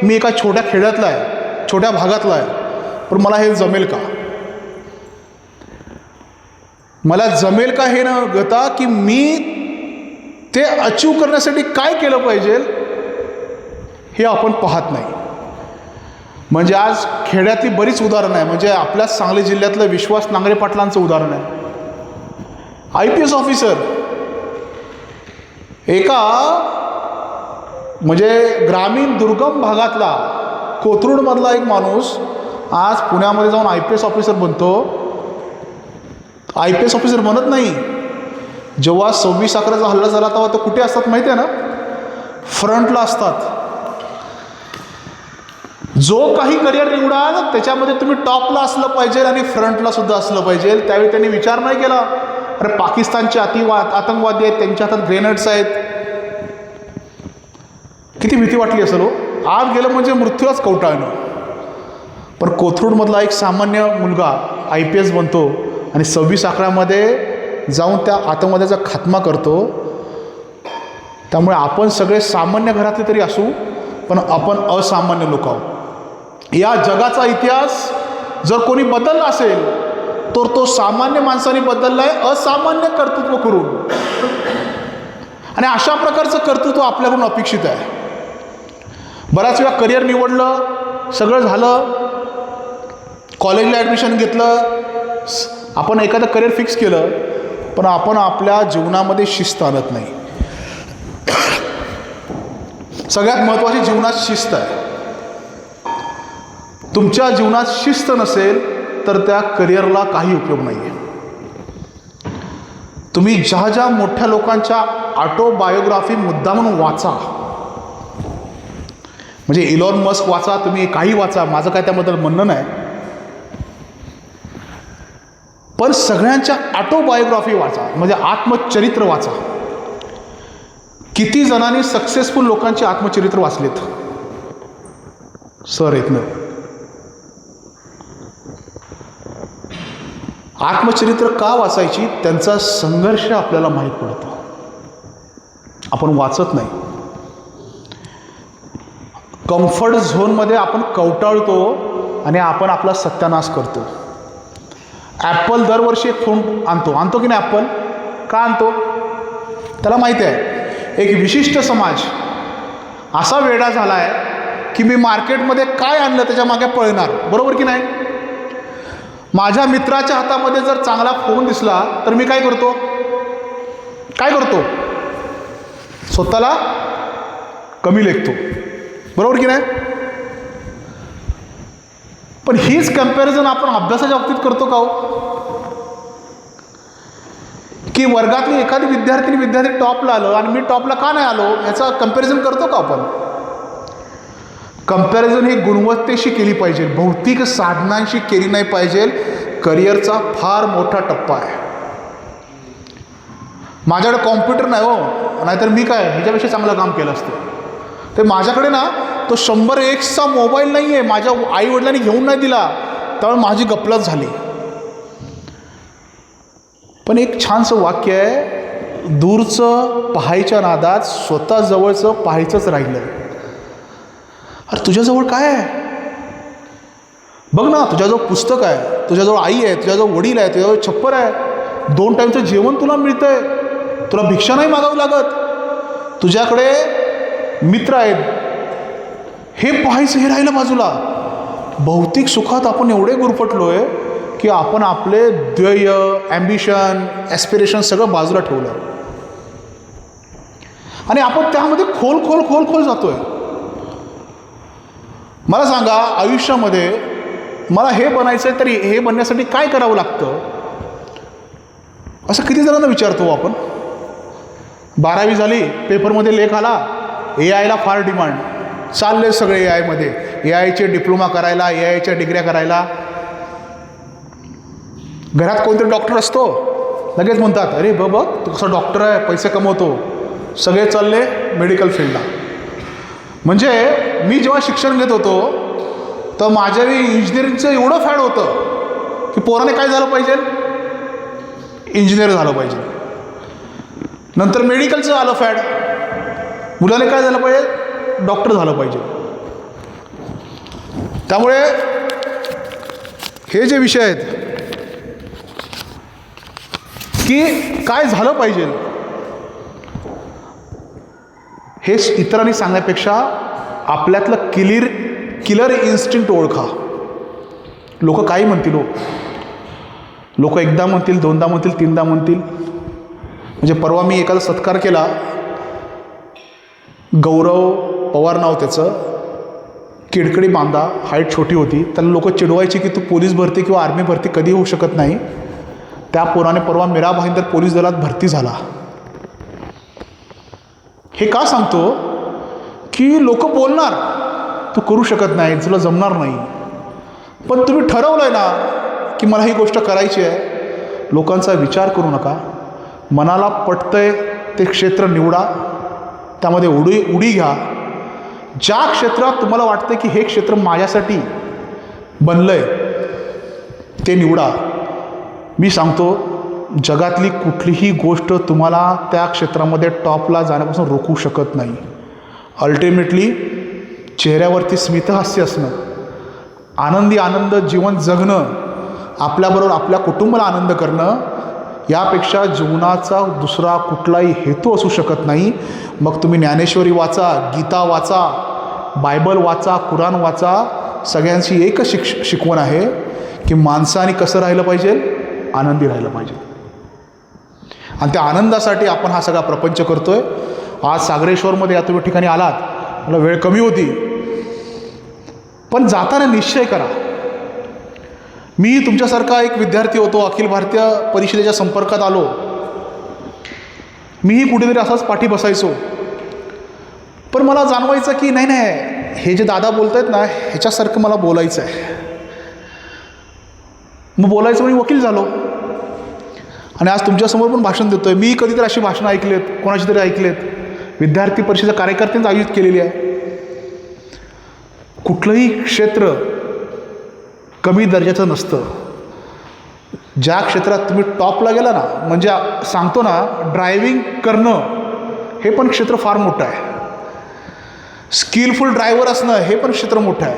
मी एका छोट्या खेड्यातला आहे, छोट्या भागातला आहे, पण मला हे जमेल का? मला जमेल का हे न गता की मी ते अचीव करण्यासाठी काय केलं पाहिजे हे आपण पाहत नाही. म्हणजे आज खेड्यातली बरीच उदाहरणं आहे. म्हणजे आपल्याच सांगली जिल्ह्यातलं विश्वास नांगरे पाटलांचं उदाहरण आहे. IPS ऑफिसर, एका म्हणजे ग्रामीण दुर्गम भागातला कोथरूडमधला एक माणूस आज पुण्यामध्ये जाऊन IPS ऑफिसर बनतो. IPS ऑफिसर बनत नाही. जेव्हा 26/11चा हल्ला झाला तेव्हा ते कुठे असतात माहिती आहे ना? फ्रंटला असतात. जो काही करिअर निवडाल त्याच्यामध्ये तुम्ही टॉपला असलं पाहिजे आणि फ्रंटला सुद्धा असलं पाहिजे. त्यावेळी त्यांनी विचार नाही केला, अरे पाकिस्तानचे आतंकवादी आहेत, त्यांच्या हातात ग्रेनेड्स आहेत. किती भीती वाटली असेल हो. आज गेलं म्हणजे मृत्यूलाच कवटाळणं. पण कोथरूडमधला एक सामान्य मुलगा IPS बनतो आणि 26/11मध्ये जाऊन त्या आतंकवाद्याचा खात्मा करतो. त्यामुळे आपण सगळे सामान्य घरातले तरी असू, पण आपण असामान्य लोक आहोत. या जगाचा इतिहास जर कोणी बदलला असेल तर तो सामान्य माणसाने बदलला आहे, असामान्य कर्तृत्व करून. आणि अशा प्रकारचं कर्तृत्व आपल्याकडून अपेक्षित आहे. बऱ्याच वेळा करिअर निवडलं, सगळं झालं, कॉलेजला ॲडमिशन घेतलं, आपण एखादं करिअर फिक्स केलं, पण आपण आपल्या जीवनामध्ये शिस्त आणत नाही. सगळ्यात महत्त्वाची जीवनात शिस्त आहे. तुमच्या जीवनात शिस्त नसेल तर त्या करिअरला काही उपयोग नाही आहे. तुम्ही ज्या ज्या मोठ्या लोकांच्या ऑटोबायोग्राफी मुद्दा म्हणून वाचा, म्हणजे इलॉन मस्क वाचा, तुम्ही काही वाचा, माझं काय त्याबद्दल म्हणणं नाही, पण सगळ्यांच्या ऑटोबायोग्राफी वाचा, म्हणजे आत्मचरित्र वाचा. किती जणांनी सक्सेसफुल लोकांचे आत्मचरित्र वाचलेत? सर येत नाही. आत्मचरित्र का वाचायची? त्यांचा संघर्ष आपल्याला माहीत पडतो, आपण वाचत नाही. कम्फर्ट झोनमध्ये आपण कवटाळतो आणि आपण आपला सत्यानाश करतो. ॲपल दरवर्षी एक फोन आणतो की नाही? ॲपल का आणतो? त्याला माहिती आहे एक विशिष्ट समाज असा वेडा झाला आहे की मी मार्केटमध्ये काय आणलं त्याच्या मागे पळणार, बरोबर की नाही? माझ्या मित्राच्या हातामध्ये जर चांगला फोन दिसला तर मी काय करतो? स्वतःला कमी लेखतो, बरोबर की नाही? पण हीच कंपॅरिझन आपण अभ्यासाच्या बाबतीत करतो का हो? की वर्गातली एखादी विद्यार्थी टॉपला आलो आणि मी टॉपला का नाही आलो याचा कंपॅरिझन करतो का आपण? कंपॅरिझन ही गुणवत्तेशी केली पाहिजे, भौतिक साधनांशी केली नाही पाहिजे. करिअरचा फार मोठा टप्पा आहे. माझ्याकडे कॉम्प्युटर नाही हो, नाहीतर मी काय ह्याच्यापेक्षा चांगलं काम केलं असतं. ते माझ्याकडे ना तो 100Xचा मोबाईल नाही आहे, माझ्या आईवडिलांनी घेऊन नाही दिला, त्यामुळे माझी गपलत झाली. पण एक छानसं वाक्य आहे, दूरचं पाहायच्या नादात स्वतः जवळचं पाहायचंच राहिलं. अरे तुझ्याजवळ काय आहे? बघ ना, तुझ्याजवळ पुस्तक आहे, तुझ्याजवळ आई आहे, तुझ्याजवळ वडील आहे, तुझ्याजवळ छप्पर आहे, 2 टाईमचं जेवण तुला मिळतंय, तुला भिक्षा नाही मागावी लागत, तुझ्याकडे मित्र आहेत, हे पाहायचं हे राहिलं बाजूला. भौतिक सुखात आपण एवढे गुरफटलो आहे की आपण आपले ध्येय, ॲम्बिशन, ॲस्पिरेशन सगळं बाजूला ठेवलं आणि आपण त्यामध्ये खोल जातोय. मला सांगा, आयुष्यामध्ये मला हे बनायचं आहे, तरी हे बनण्यासाठी काय करावं लागतं? असं किती जणांना विचारतो आपण. 12वी झाली, पेपरमध्ये लेख आला, AIला फार डिमांड, चालले सगळे AIमध्ये, AIचे डिप्लोमा करायला, AIच्या डिग्र्या करायला. घरात कोणतरी डॉक्टर असतो, लगेच म्हणतात, अरे बघ तू कसा डॉक्टर आहे, पैसे कमवतो. सगळे चालले मेडिकल फील्डला. म्हणजे मी जेव्हा शिक्षण घेत होतो तर माझ्याही इंजिनिअरिंगचं एवढं फॅड होतं की पोराने काय झालं पाहिजे? इंजिनियर झालं पाहिजे. नंतर मेडिकलचं आलं फॅड, मुलाने काय झालं पाहिजे? डॉक्टर झालं पाहिजे. त्यामुळे हे जे विषय आहेत की काय झालं पाहिजे हे इतरांनी सांगण्यापेक्षा आपल्यातलं किलर इन्स्टिंक्ट ओळखा. लोक काही म्हणतील हो, लोक एकदा म्हणतील, दोनदा म्हणतील, तीनदा म्हणतील. म्हणजे परवा मी एखादा सत्कार केला, गौरव पवार नाव त्याचं, किडकडी बांधा, हाईट छोटी होती. त्याला लोक चिडवायची की तू पोलीस भरती किंवा आर्मी भरती कधी होऊ शकत नाही. त्या पोराने परवा मीरा भाईंदर पोलीस दलात भरती झाला. हे का सांगतो की लोक बोलणार तू करू शकत नाही, तुला जमणार नाही, पण तुम्ही ठरवलंय ना की मला ही गोष्ट करायची आहे, लोकांचा विचार करू नका. मनाला पटतंय ते क्षेत्र निवडा, त्यामध्ये उडी घ्या. ज्या क्षेत्रात तुम्हाला वाटतं की हे क्षेत्र माझ्यासाठी बनलंय ते निवडा. मी सांगतो, जगातली कुठलीही गोष्ट तुम्हाला त्या क्षेत्रामध्ये टॉपला जाण्यापासून रोखू शकत नाही. अल्टिमेटली चेहऱ्यावरती स्मितहास्य असणं, आनंद जीवन जगणं, आपल्याबरोबर आपल्या कुटुंबाला आनंद करणं, यापेक्षा जीवनाचा दुसरा कुठलाही हेतू असू शकत नाही. मग तुम्ही ज्ञानेश्वरी वाचा, गीता वाचा, बायबल वाचा, कुराण वाचा, सगळ्यांची एकच शिकवण आहे की माणसाने कसं राहिलं पाहिजे, आनंदी राहिलं पाहिजे. आणि त्या आनंदासाठी आपण हा सगळा प्रपंच करतोय. आज सागरेश्वरमध्ये या तुम्ही ठिकाणी आलात, मला वेळ कमी होती, पण जाताना निश्चय करा. मी तुमच्यासारखा एक विद्यार्थी होतो, अखिल भारतीय परिषदेच्या संपर्कात आलो, मीही कुठेतरी असाच पाठी बसायचो. पण मला जाणवायचं की नाही, हे जे दादा बोलत आहेत ना, ह्याच्यासारखं मला बोलायचं आहे. मग बोलायचं म्हणजे वकील झालो आणि आज तुमच्यासमोर पण भाषण देतोय. मी कधीतरी अशी भाषणं ऐकलेत, कोणाची तरी ऐकलेत, विद्यार्थी परिषदेच्या कार्यकर्त्यांनी आयोजित केलेली आहे. कुठलंही क्षेत्र कमी दर्जाचं नसतं. ज्या क्षेत्रात तुम्ही टॉपला गेला ना, म्हणजे सांगतो ना, ड्रायव्हिंग करणं हे पण क्षेत्र फार मोठं आहे. स्किलफुल ड्रायव्हर असणं हे पण क्षेत्र मोठं आहे.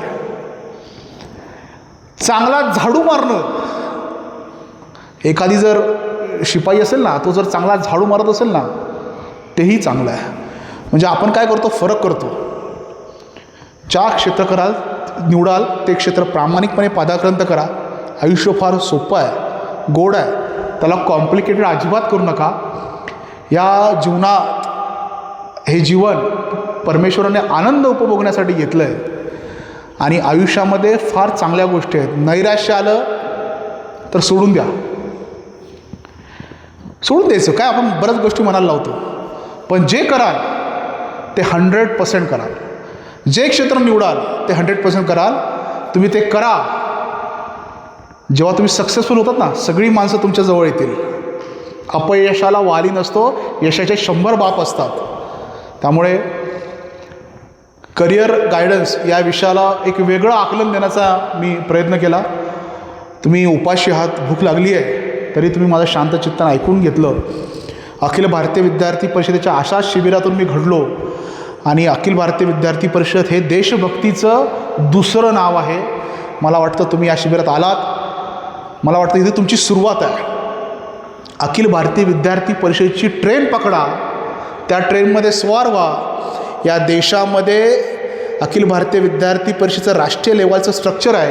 चांगला झाडू मारणं, एखादी जर शिपाई असेल ना, तो जर चांगला झाडू मारत असेल ना, तेही चांगलं आहे. म्हणजे आपण काय करतो, फरक करतो. ज्या क्षेत्र निवडाल ते क्षेत्र प्रामाणिकपणे पादाक्रांत करा. आयुष्य फार सोपं आहे, गोड आहे, त्याला कॉम्प्लिकेटेड अजिबात करू नका. या जीवनात हे जीवन परमेश्वराने आनंद उपभोगण्यासाठी घेतलं आहे आणि आयुष्यामध्ये फार चांगल्या गोष्टी आहेत. नैराश्य आलं तर सोडून द्या, सोडून द्यायचं काय, आपण बऱ्याच गोष्टी मनाला लावतो. पण जे कराल ते 100% कराल. जे क्षेत्र निवडाल ते 100% कराल. तुम्ही ते करा. जेव्हा तुम्ही सक्सेसफुल होतात ना, सगळी माणसं तुमच्या जवळ येतील. अपयशाला वाली नसतो, यशाचे 100 बाप असतात. त्यामुळे करिअर गायडन्स या विषयाला एक वेगळं आकलन देण्याचा मी प्रयत्न केला. तुम्ही उपाशी आहात, भूक लागली आहे, तरी तुम्ही माझं शांत चित्तानं ऐकून घेतलं. अखिल भारतीय विद्यार्थी परिषदेच्या अशा शिबिरातून मी घडलो आणि अखिल भारतीय विद्यार्थी परिषद हे देशभक्तीचं दुसरं नाव आहे. मला वाटतं तुम्ही या शिबिरात आलात, मला वाटतं इथे तुमची सुरुवात आहे. अखिल भारतीय विद्यार्थी परिषदेची ट्रेन पकडा, त्या ट्रेनमध्ये स्वार व्हा. या देशामध्ये अखिल भारतीय विद्यार्थी परिषदेचं राष्ट्रीय लेवलचं स्ट्रक्चर आहे.